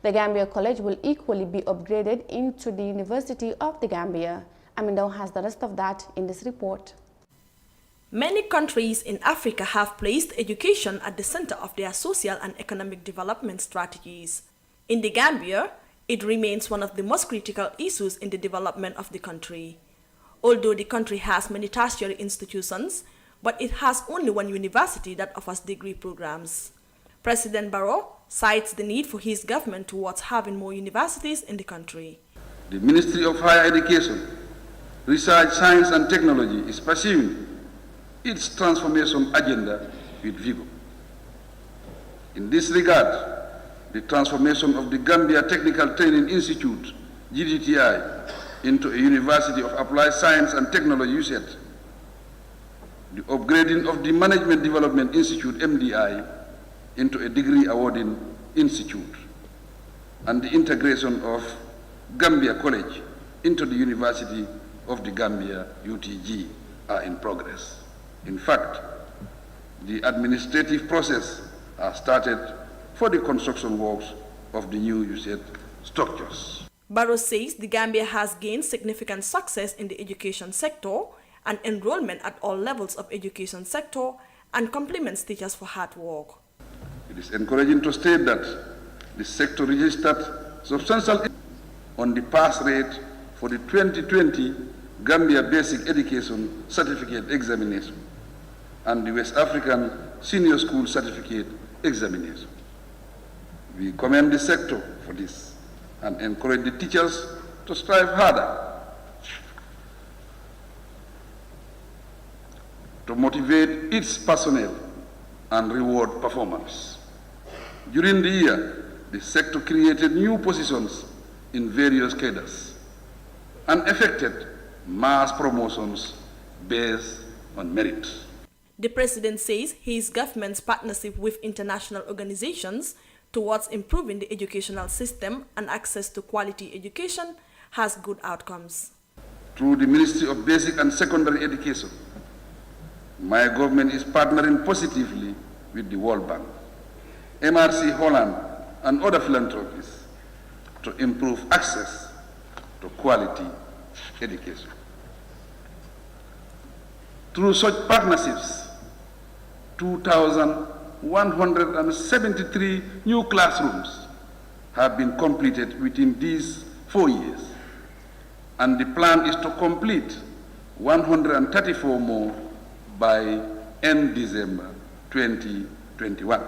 The Gambia College will equally be upgraded into the University of the Gambia. Amindo has the rest of that in this report. Many countries in Africa have placed education at the center of their social and economic development strategies. In the Gambia, it remains one of the most critical issues in the development of the country. Although the country has many tertiary institutions, but it has only one university that offers degree programs. President Barrow cites the need for his government towards having more universities in the country. The Ministry of Higher Education, Research, Science and Technology is pursuing its transformation agenda with vigor. In this regard, the transformation of the Gambia Technical Training Institute, GTTI, into a University of Applied Science and Technology, USET, the upgrading of the Management Development Institute, MDI, into a degree awarding institute, and the integration of Gambia College into the University of the Gambia, UTG, are in progress. In fact, the administrative process has started for the construction works of the new USET structures. Barrow says the Gambia has gained significant success in the education sector and enrollment at all levels of education sector and compliments teachers for hard work. It is encouraging to state that the sector registered substantial on the pass rate for the 2020 Gambia Basic Education Certificate Examination and the West African Senior School Certificate Examination. We commend the sector for this and encourage the teachers to strive harder to motivate its personnel and reward performance. During the year, the sector created new positions in various cadres and effected mass promotions based on merit. The president says his government's partnership with international organizations towards improving the educational system and access to quality education has good outcomes. Through the Ministry of Basic and Secondary Education, my government is partnering positively with the World Bank, MRC Holland, and other philanthropists to improve access to quality education. Through such partnerships, 2,173 new classrooms have been completed within these 4 years, and the plan is to complete 134 more by end December 2021.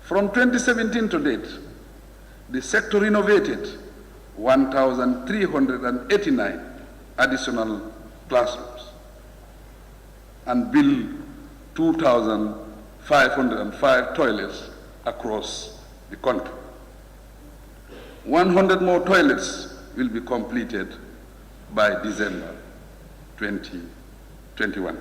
From 2017 to date, the sector renovated 1,389 additional classrooms and built 2,505 toilets across the country. 100 more toilets will be completed by December 2021.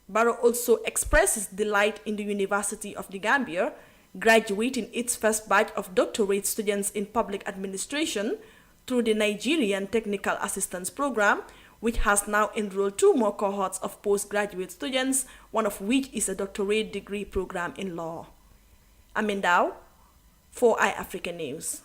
Barrow also expresses delight in the University of the Gambia, graduating its first batch of doctorate students in public administration through the Nigerian Technical Assistance Program, which has now enrolled 2 more cohorts of postgraduate students, one of which is a doctorate degree program in law. Amindao, for iAfrica News.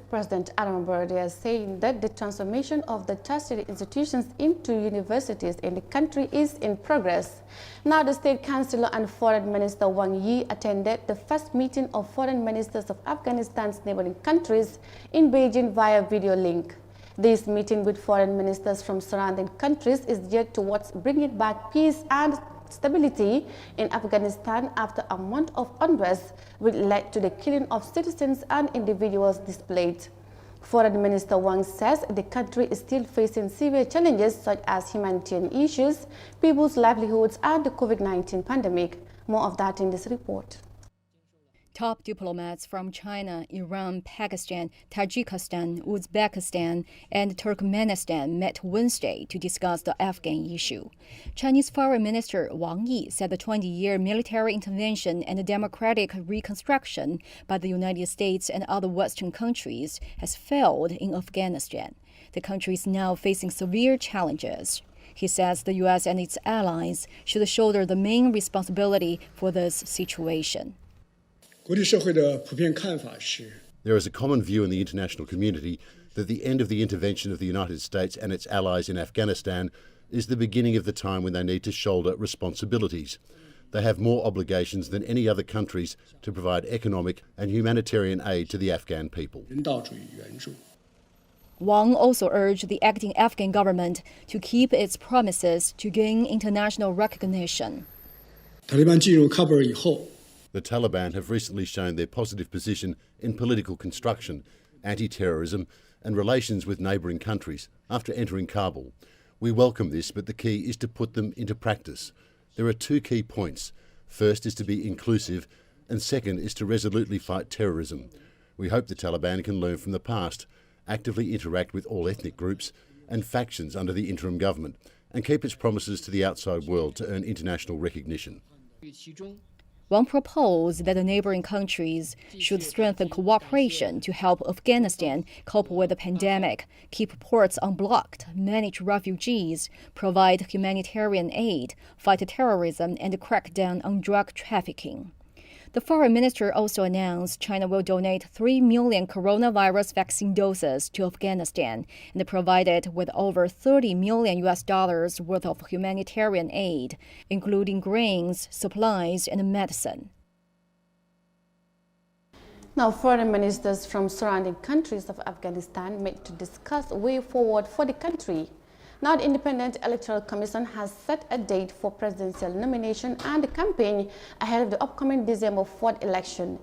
President Adama Barrow is saying that the transformation of the tertiary institutions into universities in the country is in progress. Now, the State Councillor and Foreign Minister Wang Yi attended the first meeting of foreign ministers of Afghanistan's neighboring countries in Beijing via video link. This meeting with foreign ministers from surrounding countries is geared towards bringing back peace and stability in Afghanistan after a month of unrest, which led to the killing of citizens and individuals displaced. Foreign Minister Wang says the country is still facing severe challenges such as humanitarian issues, people's livelihoods, and the COVID-19 pandemic. More of that in this report. Top diplomats from China, Iran, Pakistan, Tajikistan, Uzbekistan, and Turkmenistan met Wednesday to discuss the Afghan issue. Chinese Foreign Minister Wang Yi said the 20-year military intervention and the democratic reconstruction by the United States and other Western countries has failed in Afghanistan. The country is now facing severe challenges. He says the U.S. and its allies should shoulder the main responsibility for this situation. 国际社会的普遍看法是， There is a common view in the international community that the end of the intervention of the United States and its allies in Afghanistan is the beginning of the time when they need to shoulder responsibilities. They have more obligations than any other countries to provide economic and humanitarian aid to the Afghan people. 人道主义援助。 Wang also urged the acting Afghan government to keep its promises to gain international recognition. 塔利班进入喀布尔以后， The Taliban have recently shown their positive position in political construction, anti-terrorism and relations with neighbouring countries after entering Kabul. We welcome this, but the key is to put them into practice. There are two key points. First is to be inclusive, and second is to resolutely fight terrorism. We hope the Taliban can learn from the past, actively interact with all ethnic groups and factions under the interim government, and keep its promises to the outside world to earn international recognition. Wang proposed that the neighboring countries should strengthen cooperation to help Afghanistan cope with the pandemic, keep ports unblocked, manage refugees, provide humanitarian aid, fight terrorism, and crack down on drug trafficking. The foreign minister also announced China will donate 3 million coronavirus vaccine doses to Afghanistan and provide it with over $30 million worth of humanitarian aid, including grains, supplies, and medicine. Now, foreign ministers from surrounding countries of Afghanistan met to discuss a way forward for the country. Now, the Independent Electoral Commission has set a date for presidential nomination and campaign ahead of the upcoming December 4th election.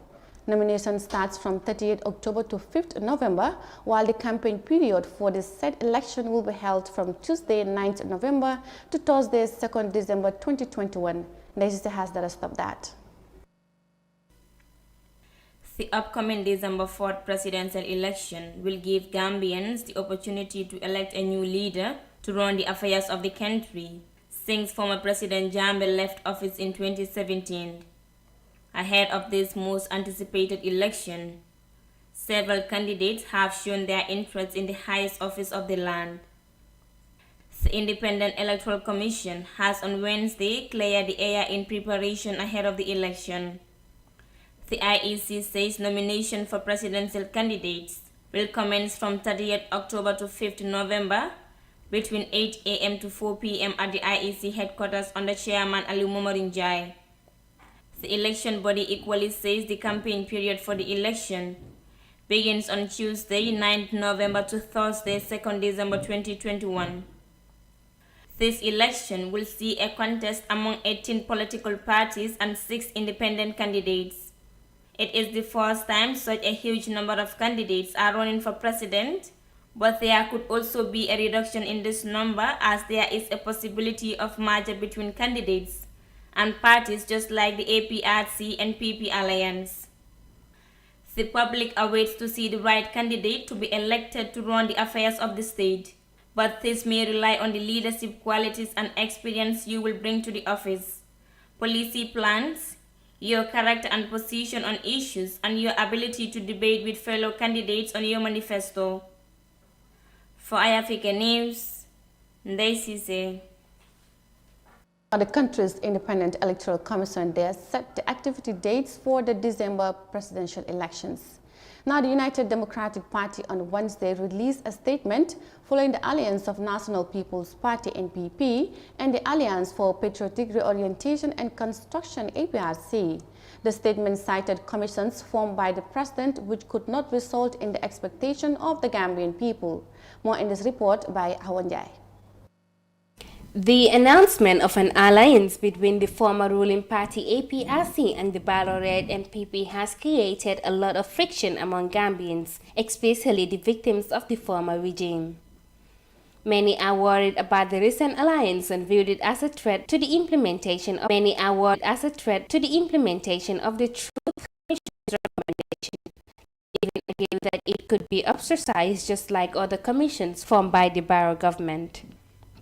Nomination starts from 30th October to 5th November, while the campaign period for the said election will be held from Tuesday 9th November to Thursday 2nd December 2021. Daisy has the rest of that. The upcoming December 4th presidential election will give Gambians the opportunity to elect a new leader to run the affairs of the country since former President Jammeh left office in 2017. Ahead of this most anticipated election, several candidates have shown their interest in the highest office of the land. The Independent Electoral Commission has on Wednesday cleared the air in preparation ahead of the election. The IEC says nomination for presidential candidates will commence from 30th October to 5th November between 8 a.m. to 4 p.m. at the IEC headquarters under Chairman Ali Momorinjai. The election body equally says the campaign period for the election begins on Tuesday 9th November to Thursday 2nd December 2021. This election will see a contest among 18 political parties and 6 independent candidates. It is the first time such a huge number of candidates are running for president, but there could also be a reduction in this number as there is a possibility of merger between candidates and parties just like the APRC and PP alliance. The public awaits to see the right candidate to be elected to run the affairs of the state, but this may rely on the leadership qualities and experience you will bring to the office, policy plans, your character and position on issues, and your ability to debate with fellow candidates on your manifesto. For iAfrica News, Ndaisise. The country's Independent Electoral Commission there set the activity dates for the December presidential elections. Now, the United Democratic Party on Wednesday released a statement following the Alliance of National People's Party (NPP) and the Alliance for Patriotic Reorientation and Construction (APRC). The statement cited commissions formed by the president which could not result in the expectation of the Gambian people. More in this report by Hawanjai. The announcement of an alliance between the former ruling party APRC and the Barrow-led NPP has created a lot of friction among Gambians, especially the victims of the former regime. Many are worried about the recent alliance and viewed it as a threat to the implementation of the Truth Commission's recommendation, even again that it could be ostracized just like other commissions formed by the Barrow government.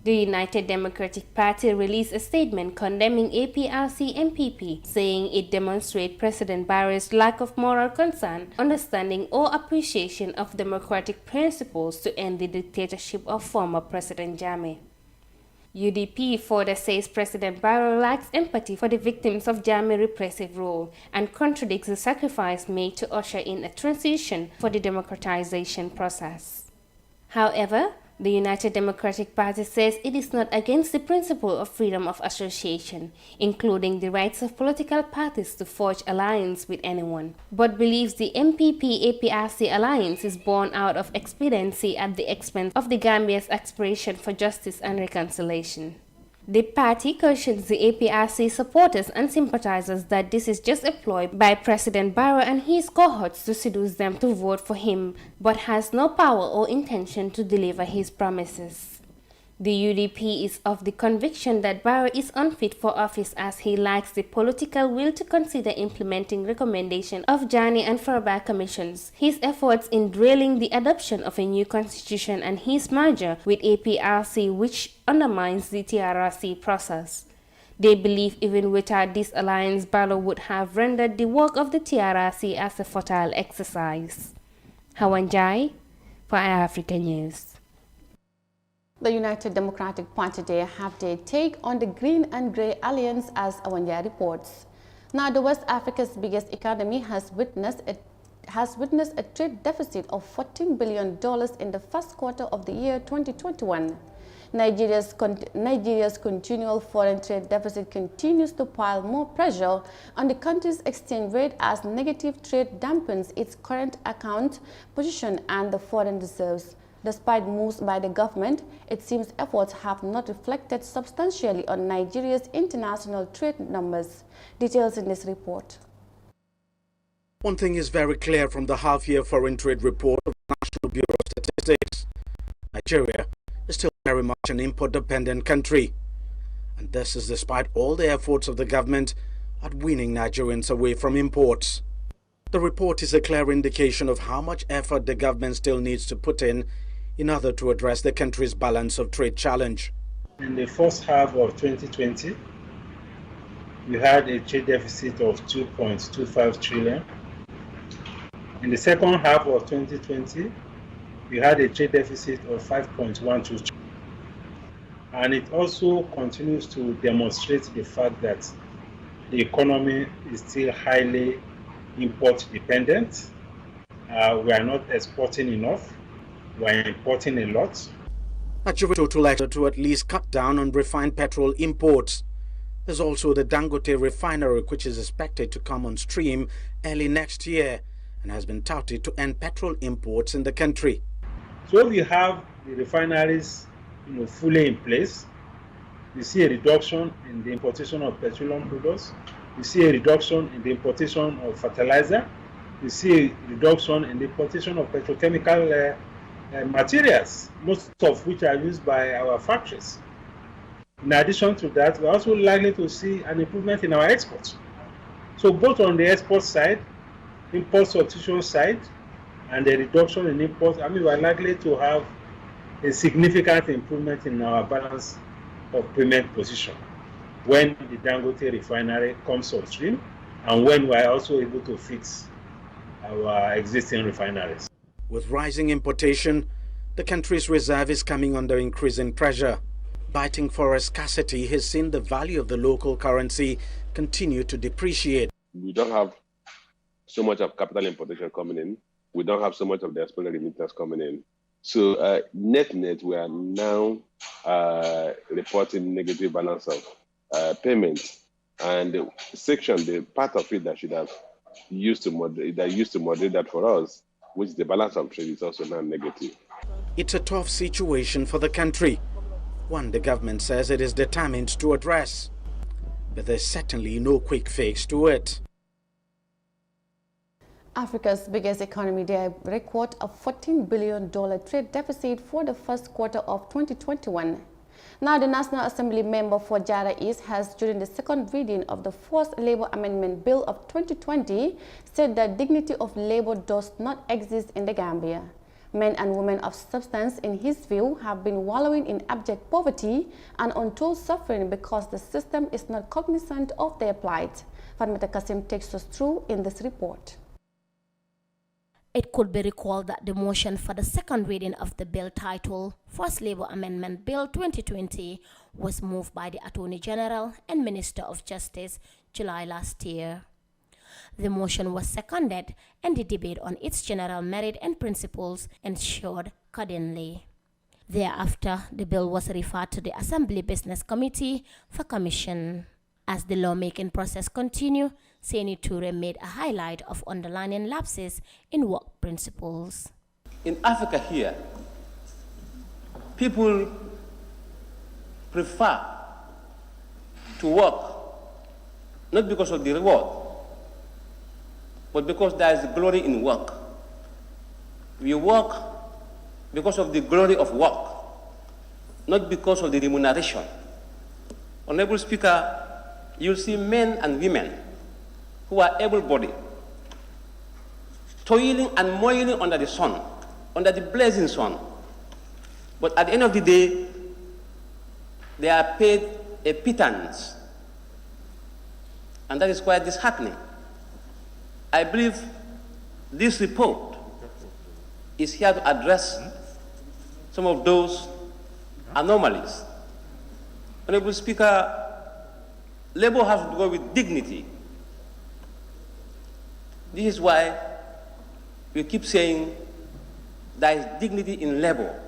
The United Democratic Party released a statement condemning APRC NPP, saying it demonstrates President Barrow's lack of moral concern, understanding or appreciation of democratic principles to end the dictatorship of former President Jammeh. UDP further says President Barrow lacks empathy for the victims of Jammeh's repressive rule and contradicts the sacrifice made to usher in a transition for the democratization process. However, the United Democratic Party says it is not against the principle of freedom of association, including the rights of political parties to forge alliance with anyone, but believes the MPP-APRC alliance is born out of expediency at the expense of the Gambia's aspiration for justice and reconciliation. The party cautions the APRC supporters and sympathizers that this is just a ploy by President Barrow and his cohorts to seduce them to vote for him, but has no power or intention to deliver his promises. The UDP is of the conviction that Barrow is unfit for office as he lacks the political will to consider implementing recommendations of Janneh and Farber commissions, his efforts in drilling the adoption of a new constitution and his merger with APRC, which undermines the TRRC process. They believe even without this alliance, Barrow would have rendered the work of the TRRC as a futile exercise. Hawan Jai for Africa News. The United Democratic Party Day have their take on the Green and Grey Alliance as Awanja reports. Now, the West Africa's biggest economy has witnessed a trade deficit of $14 billion in the first quarter of the year 2021. Nigeria's continual foreign trade deficit continues to pile more pressure on the country's exchange rate as negative trade dampens its current account position and the foreign reserves. Despite moves by the government, it seems efforts have not reflected substantially on Nigeria's international trade numbers. Details in this report. One thing is very clear from the half-year foreign trade report of the National Bureau of Statistics. Nigeria is still very much an import-dependent country. And this is despite all the efforts of the government at weaning Nigerians away from imports. The report is a clear indication of how much effort the government still needs to put in order to address the country's balance of trade challenge. In the first half of 2020, we had a trade deficit of 2.25 trillion. In the second half of 2020, we had a trade deficit of 5.12 trillion. And it also continues to demonstrate the fact that the economy is still highly import dependent. We are not exporting enough. We are importing a lot. Nigeria total effort to at least cut down on refined petrol imports. There's also the Dangote refinery, which is expected to come on stream early next year and has been touted to end petrol imports in the country. So if you have the refineries fully in place, you see a reduction in the importation of petroleum products, you see a reduction in the importation of fertilizer, you see a reduction in the importation of petrochemical materials, most of which are used by our factories. In addition to that, we're also likely to see an improvement in our exports. So both on the export side, import substitution side, and the reduction in imports, we're likely to have a significant improvement in our balance of payment position when the Dangote refinery comes on stream and when we're also able to fix our existing refineries. With rising importation, the country's reserve is coming under increasing pressure. Biting for a scarcity has seen the value of the local currency continue to depreciate. We don't have so much of capital importation coming in. We don't have so much of the external remittance coming in. So net, we are now reporting negative balance of payments. And the section, the part of it that should have used to moderate that for us, which the balance of trade is also now negative. It's a tough situation for the country, one the government says it is determined to address. But there's certainly no quick fix to it. Africa's biggest economy did record a $14 billion trade deficit for the first quarter of 2021. Now, the National Assembly member for Jara East has, during the second reading of the Forced Labor Amendment Bill of 2020, said that dignity of labor does not exist in the Gambia. Men and women of substance, in his view, have been wallowing in abject poverty and untold suffering because the system is not cognizant of their plight. Fatmata Kasim takes us through in this report. It could be recalled that the motion for the second reading of the bill titled First Labour Amendment Bill 2020 was moved by the Attorney General and Minister of Justice July last year. The motion was seconded and the debate on its general merit and principles ensued accordingly. Thereafter, the bill was referred to the Assembly Business Committee for commission. As the lawmaking process continued, Seni Toure made a highlight of underlying lapses in work principles. In Africa here, people prefer to work not because of the reward, but because there is glory in work. We work because of the glory of work, not because of the remuneration. Honorable Speaker, you'll see men and women who are able-bodied, toiling and moiling under the sun, under the blazing sun. But at the end of the day, they are paid a pittance. And that is quite disheartening. I believe this report is here to address some of those anomalies. Honorable Speaker, labor has to go with dignity. This is why we keep saying there is dignity in labor.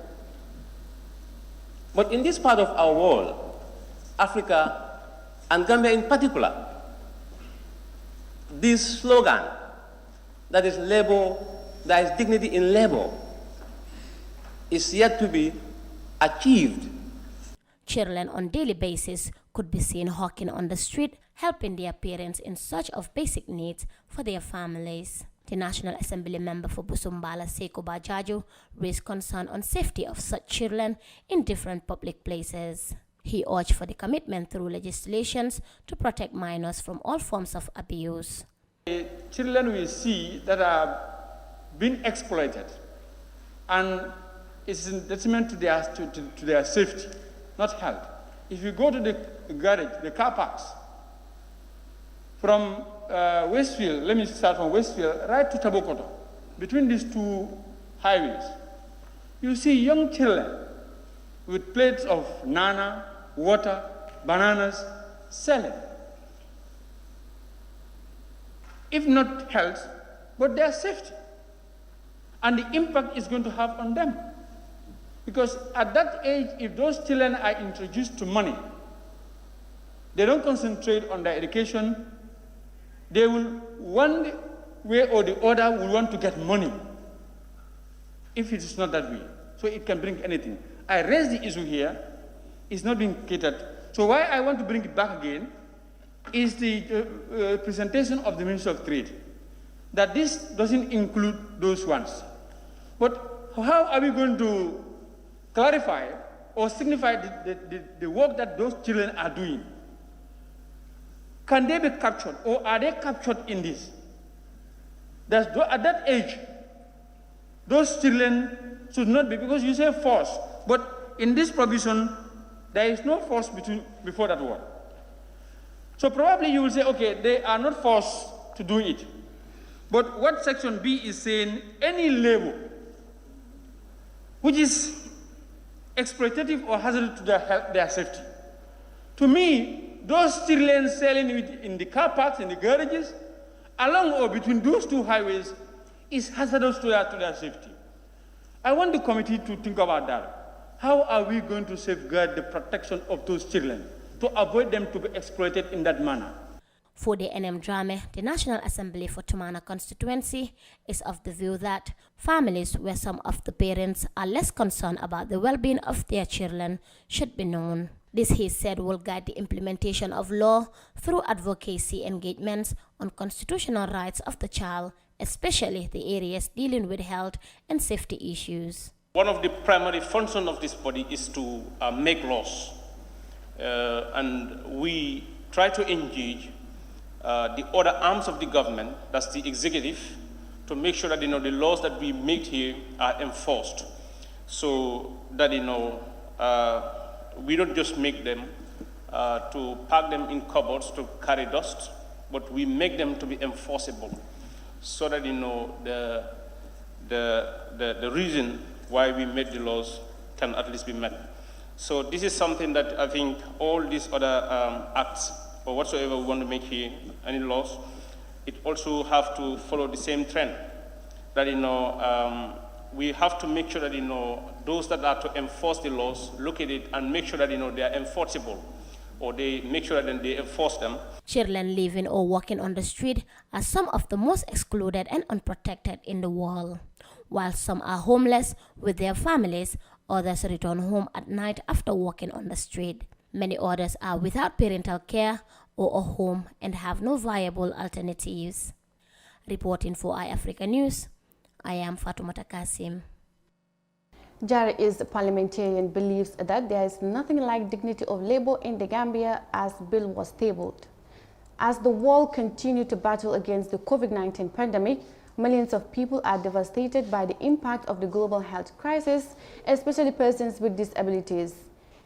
But in this part of our world, Africa and Gambia in particular, this slogan, that is labor, there is dignity in labor, is yet to be achieved. Children on daily basis could be seen hawking on the street, helping their parents in search of basic needs for their families. The National Assembly member for Busumbala, Sekou Bajaju, raised concern on safety of such children in different public places. He urged for the commitment through legislations to protect minors from all forms of abuse. Children we see that are being exploited, and it's in detriment to their safety, not health. If you go to the garage, the car parks, from Westfield, let me start from Westfield, right to Tabokoto, between these two highways, you see young children with plates of nana, water, bananas, selling. If not health, but their safety. And the impact is going to have on them. Because at that age, if those children are introduced to money, they don't concentrate on their education, they will, one way or the other, will want to get money, if it is not that way. So it can bring anything. I raised the issue here, it's not being catered. So why I want to bring it back again is the presentation of the Minister of Trade, that this doesn't include those ones. But how are we going to clarify or signify the work that those children are doing? Can they be captured, or are they captured in this? At that age, those children should not be, because you say force, but in this provision, there is no force before that word. So probably you will say, okay, they are not forced to do it. But what section B is saying, any labor which is exploitative or hazardous to their safety. To me, those children selling in the car parks, in the garages, along or between those two highways, is hazardous to their safety. I want the committee to think about that. How are we going to safeguard the protection of those children to avoid them to be exploited in that manner? For the NM Drame, the National Assembly for Tumana constituency is of the view that families where some of the parents are less concerned about the well-being of their children should be known. This, he said, will guide the implementation of law through advocacy engagements on constitutional rights of the child, especially the areas dealing with health and safety issues. One of the primary functions of this body is to make laws, and we try to engage the other arms of the government, that's the executive, to make sure that the laws that we make here are enforced, so that we don't just make them to pack them in cupboards to carry dust, but we make them to be enforceable, so that the reason why we made the laws can at least be met. So this is something that I think all these other acts or whatsoever we want to make here, any laws, it also have to follow the same trend. That, we have to make sure that, those that are to enforce the laws look at it and make sure that, they are enforceable, or they make sure that they enforce them. Children living or walking on the street are some of the most excluded and unprotected in the world. While some are homeless with their families, others return home at night after walking on the street. Many others are without parental care or a home and have no viable alternatives. Reporting for iAfrica News, I am Fatoumata Kasim. Jare is a parliamentarian, believes that there is nothing like dignity of labor in the Gambia as bill was tabled. As the world continues to battle against the COVID-19 pandemic, millions of people are devastated by the impact of the global health crisis, especially persons with disabilities.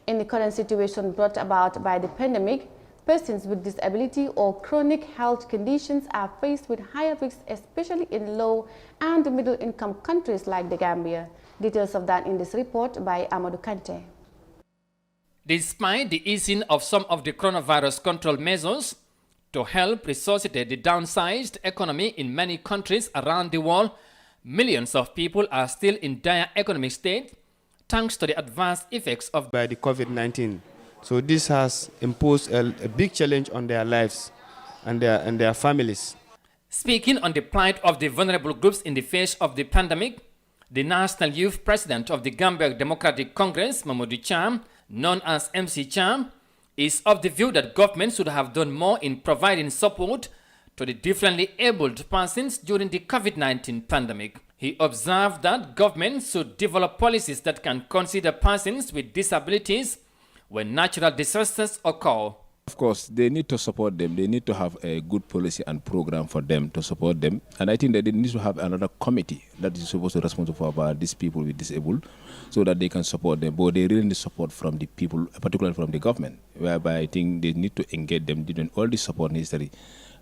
In the current situation brought about by the pandemic, persons with disability or chronic health conditions are faced with higher risks, especially in low and middle-income countries like the Gambia. Details of that in this report by Amadou Kante. Despite the easing of some of the coronavirus control measures to help resuscitate the downsized economy in many countries around the world, millions of people are still in dire economic state thanks to the adverse effects of the COVID-19. So this has imposed a big challenge on their lives and their families. Speaking on the plight of the vulnerable groups in the face of the pandemic, the National Youth President of the Gambia Democratic Congress, Mamadou Cham, known as MC Cham, is of the view that government should have done more in providing support to the differently abled persons during the COVID-19 pandemic. He observed that government should develop policies that can consider persons with disabilities when natural disasters occur. Of course, they need to support them. They need to have a good policy and program for them to support them. And I think that they need to have another committee that is supposed to be responsible about these people with disabled so that they can support them. But they really need support from the people, particularly from the government, whereby I think they need to engage them, doing all the support necessary.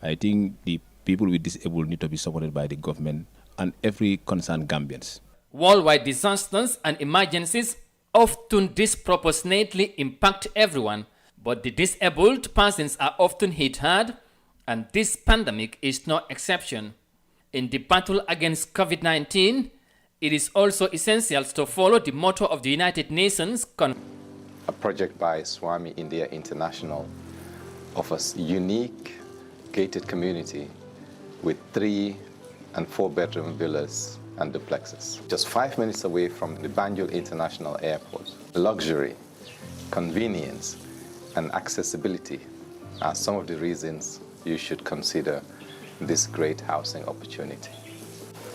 I think the people with disabled need to be supported by the government and every concerned Gambians. Worldwide disasters and emergencies often disproportionately impact everyone, but the disabled persons are often hit hard, and this pandemic is no exception. In the battle against COVID-19, it is also essential to follow the motto of the United Nations. A project by Swami India International offers unique gated community with 3- and 4-bedroom villas and duplexes. Just 5 minutes away from the Banjul International Airport. Luxury, convenience, and accessibility are some of the reasons you should consider this great housing opportunity.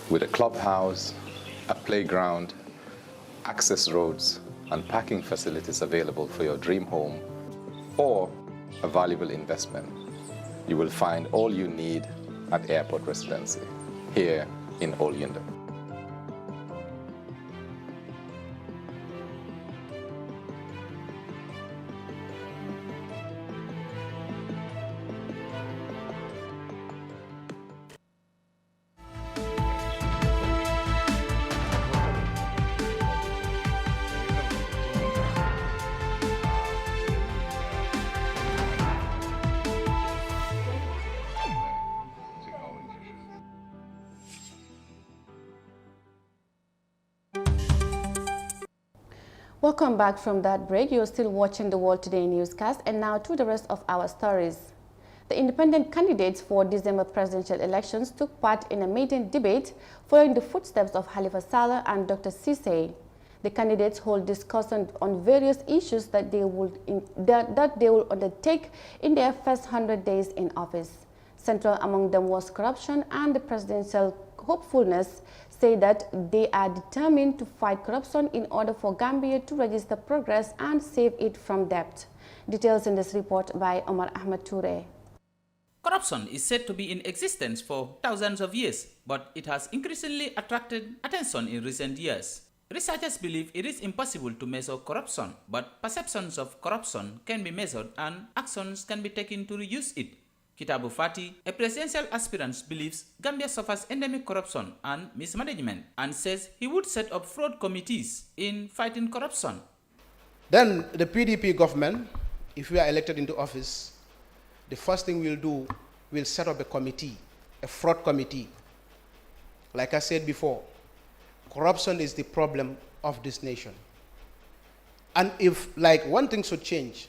With a clubhouse, a playground, access roads, and parking facilities available for your dream home or a valuable investment, you will find all you need at Airport Residency here in Olyunda. Welcome back from that break. You're still watching the World Today newscast, and now to the rest of our stories. The independent candidates for December presidential elections took part in a maiden debate following the footsteps of Halifa Saleh and Dr. Cissé. The candidates hold discussions on various issues that they will undertake in their first 100 days in office. Central among them was corruption, and the presidential hopefulness say that they are determined to fight corruption in order for Gambia to register progress and save it from debt. Details in this report by Omar Ahmed Toure. Corruption is said to be in existence for thousands of years, but it has increasingly attracted attention in recent years. Researchers believe it is impossible to measure corruption, but perceptions of corruption can be measured and actions can be taken to reduce it. Kitabu Fati, a presidential aspirant, believes Gambia suffers endemic corruption and mismanagement and says he would set up fraud committees in fighting corruption. Then the PDP government, if we are elected into office, the first thing we'll do, we'll set up a committee, a fraud committee. Like I said before, corruption is the problem of this nation. And if, like, one thing should change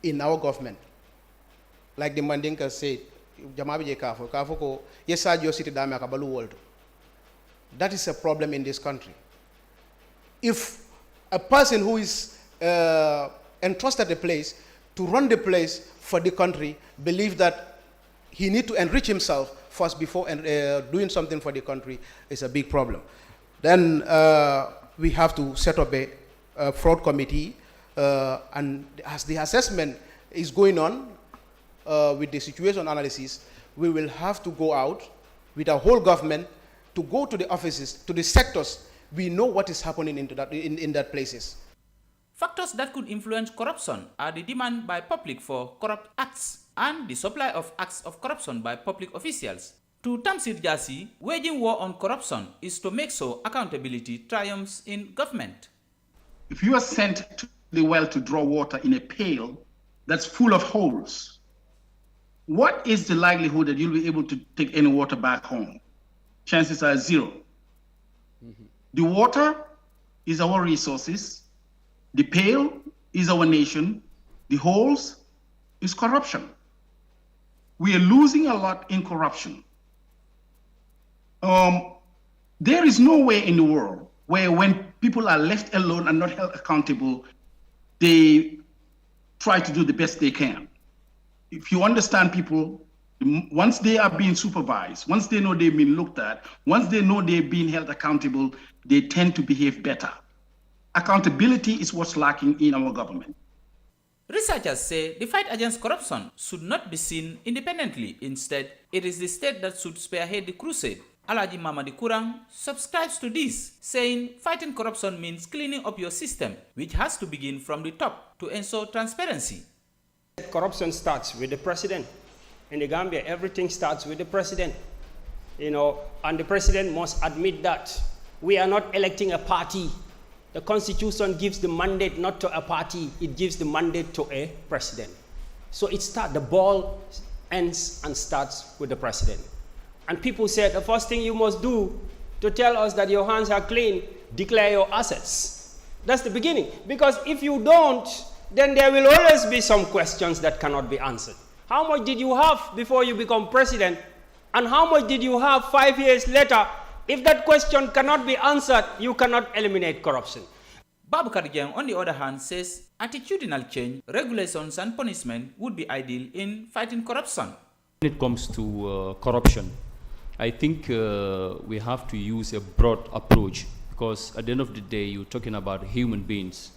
in our government, like the Mandinka said, that is a problem in this country. If a person who is entrusted a place to run the place for the country believes that he needs to enrich himself first before doing something for the country, is a big problem. Then we have to set up a fraud committee, and as the assessment is going on with the situation analysis, we will have to go out with our whole government to go to the offices, to the sectors. We know what is happening in that places. Factors that could influence corruption are the demand by public for corrupt acts and the supply of acts of corruption by public officials. To Tamsir Jasi, waging war on corruption is to make sure accountability triumphs in government. If you are sent to the well to draw water in a pail that's full of holes, what is the likelihood that you'll be able to take any water back home? Chances are zero. The water is our resources. The pail is our nation. The holes is corruption. We are losing a lot in corruption. There is no way in the world where when people are left alone and not held accountable, they try to do the best they can. If you understand people, once they are being supervised, once they know they've been looked at, once they know they're being held accountable, they tend to behave better. Accountability is what's lacking in our government. Researchers say the fight against corruption should not be seen independently. Instead, it is the state that should spearhead the crusade. Alaji Mamadi Kurang subscribes to this, saying fighting corruption means cleaning up your system, which has to begin from the top to ensure transparency. Corruption starts with the president. In the Gambia, everything starts with the president. And the president must admit that we are not electing a party. The Constitution gives the mandate not to a party, it gives the mandate to a president. So the ball ends and starts with the president. And people said the first thing you must do to tell us that your hands are clean, declare your assets. That's the beginning. Because if you don't, then there will always be some questions that cannot be answered. How much did you have before you become president? And how much did you have 5 years later? If that question cannot be answered, you cannot eliminate corruption. Babukar Dieng, on the other hand, says attitudinal change, regulations and punishment would be ideal in fighting corruption. When it comes to corruption, I think we have to use a broad approach, because at the end of the day, you're talking about human beings.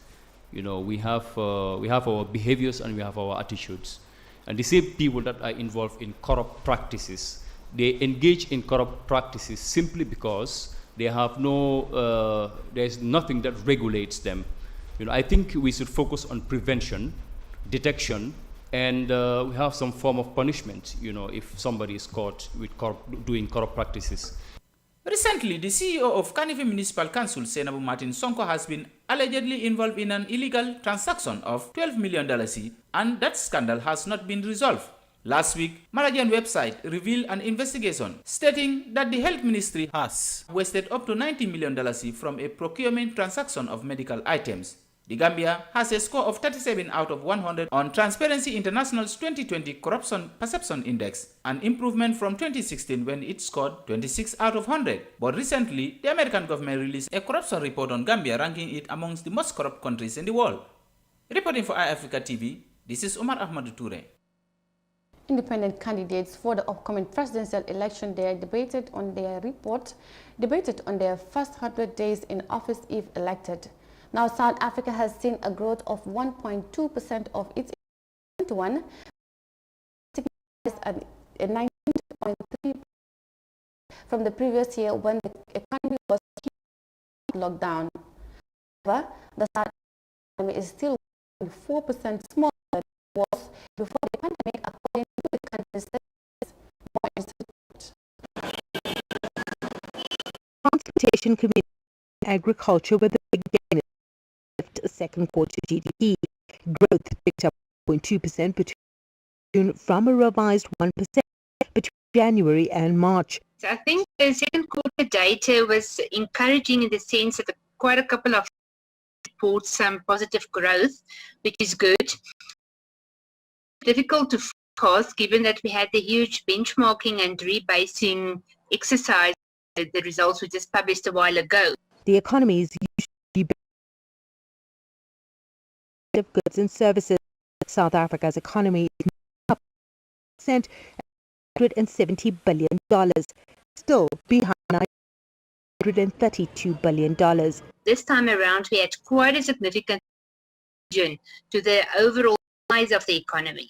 We have our behaviors and we have our attitudes. And the same people that are involved in corrupt practices, they engage in corrupt practices simply because they have there's nothing that regulates them. I think we should focus on prevention, detection, and we have some form of punishment, if somebody is caught with doing corrupt practices. Recently, the CEO of Kanivi Municipal Council, Senabu Martin Sonko, has been allegedly involved in an illegal transaction of $12 million, and that scandal has not been resolved. Last week, Marajan website revealed an investigation stating that the health ministry has wasted up to $90 million from a procurement transaction of medical items. The Gambia has a score of 37 out of 100 on Transparency International's 2020 Corruption Perception Index, an improvement from 2016 when it scored 26 out of 100. But recently, the American government released a corruption report on Gambia, ranking it amongst the most corrupt countries in the world. Reporting for iAfrica TV, this is Omar Ahmadu Toure. Independent candidates for the upcoming presidential election debated on their first 100 days in office if elected. Now, South Africa has seen a growth of 1.2% of its 21, at 19.3% from the previous year when the economy was locked down. However, the South economy is still 4% smaller than it was before the pandemic, according country's more institute. Transportation, community, and agriculture were the big gainers. Second quarter GDP growth picked up 0.2% from a revised 1% between January and March. So I think the second quarter data was encouraging in the sense that quite a couple of reports some positive growth, which is good. Difficult to forecast given that we had the huge benchmarking and rebasing exercise. The results were just published a while ago. The economy is usually of goods and services. South Africa's economy is up $170 billion, still behind $132 billion. This time around, we had quite a significant contribution to the overall size of the economy.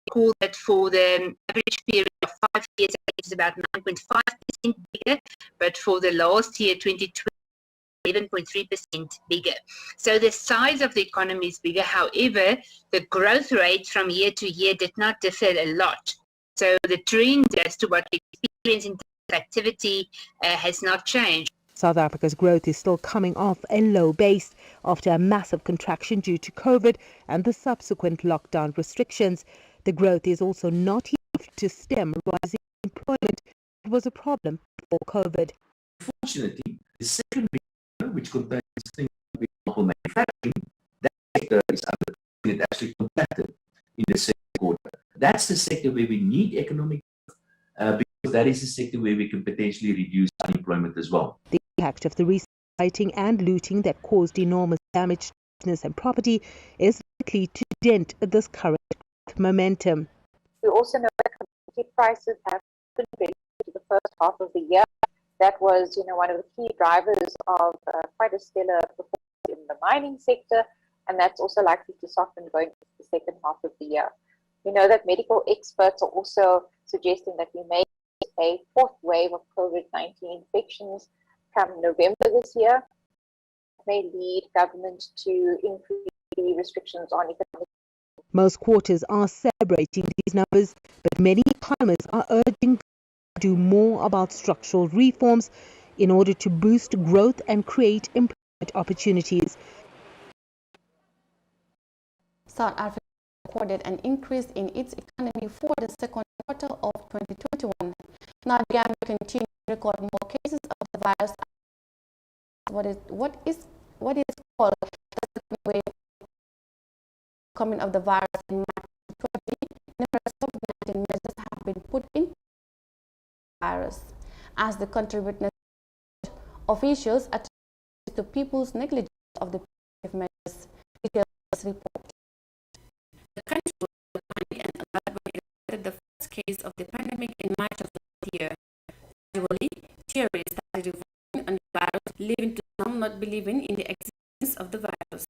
We call that for the average period of 5 years, it is about 9.5% bigger, but for the last year, 2020, 11.3% bigger. So the size of the economy is bigger. However, the growth rate from year to year did not differ a lot. So the trend as to what we experience in activity has not changed. South Africa's growth is still coming off a low base after a massive contraction due to COVID and the subsequent lockdown restrictions. The growth is also not enough to stem rising employment. It was a problem before COVID. Fortunately, the second region, which contains things like manufacturing, that sector is under, it actually contracted in the second quarter. That's the sector where we need economic growth, because that is the sector where we can potentially reduce unemployment as well. The impact of the recent rioting and looting that caused enormous damage to business and property is likely to dent this current momentum. We also know that commodity prices have been related to the first half of the year. That was, one of the key drivers of quite a stellar performance in the mining sector, and that's also likely to soften going into the second half of the year. We know that medical experts are also suggesting that we may get a fourth wave of COVID-19 infections come November this year. It may lead government to increase the restrictions on economic. Most quarters are celebrating these numbers, but many economists are urging to do more about structural reforms in order to boost growth and create employment opportunities. South Africa recorded an increase in its economy for the second quarter of 2021. Now, the Gambia continues to record more cases of the virus. What is called the second wave coming of the virus in March 2020. Numerous COVID-19 measures have been put in virus as the country witnessed officials attributed to people's negligence of the measures. Details report. The country was and elaborated the first case of the pandemic in March of last year. Gradually, theories started evolving on the virus, leading to some not believing in the existence of the virus.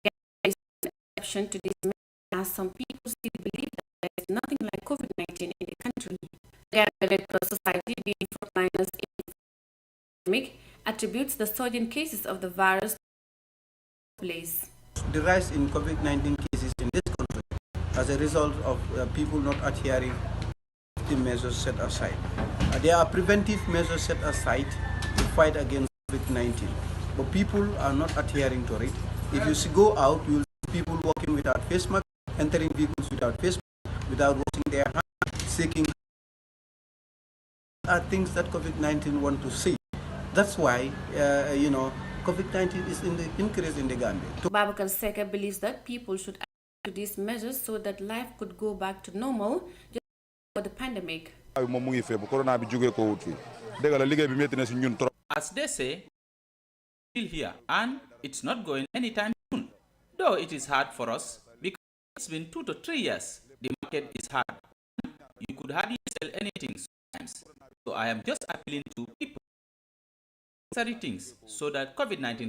There is an exception to this measure, as some people still believe that there is nothing like COVID-19 in the country. The Red Cross Society, being frontliners in the pandemic, attributes the surge in cases of the virus to the place. The rise in COVID-19 cases in this country as a result of people not adhering to the measures set aside. There are preventive measures set aside to fight against COVID-19, but people are not adhering to it. If you go out, you will see people walking without face masks, entering vehicles without face masks, without washing their hands, seeking. Are things that COVID-19 want to see. That's why, COVID-19 is in the increase in the Gambia. Babakar Seka believes that people should act to these measures so that life could go back to normal just before the pandemic. As they say, still here, and it's not going anytime soon. Though it is hard for us because it's been 2 to 3 years. The market is hard. You could hardly sell anything sometimes. So I am just appealing to people necessary things so that COVID-19